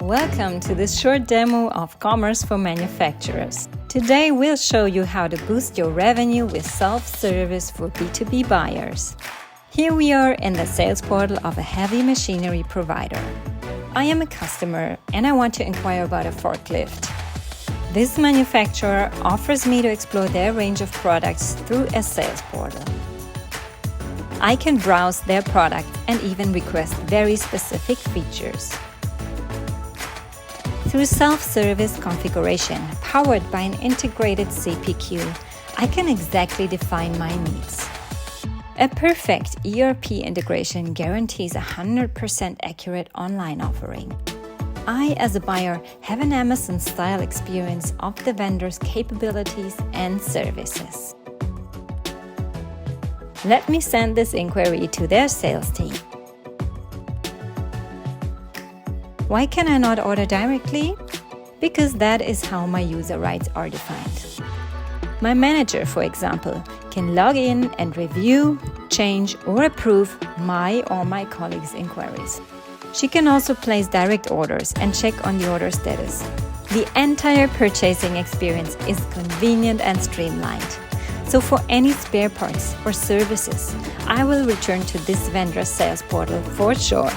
Welcome to this short demo of Commerce for Manufacturers. Today we'll show you how to boost your revenue with self-service for B2B buyers. Here we are in the sales portal of a heavy machinery provider. I am a customer and I want to inquire about a forklift. This manufacturer offers me to explore their range of products through a sales portal. I can browse their product and even request very specific features. Through self-service configuration, powered by an integrated CPQ, I can exactly define my needs. A perfect ERP integration guarantees a 100% accurate online offering. I, as a buyer, have an Amazon-style experience of the vendor's capabilities and services. Let me send this inquiry to their sales team. Why can I not order directly? Because that is how my user rights are defined. My manager, for example, can log in and review, change, or approve my or my colleagues' inquiries. She can also place direct orders and check on the order status. The entire purchasing experience is convenient and streamlined. So for any spare parts or services, I will return to this vendor's sales portal for sure.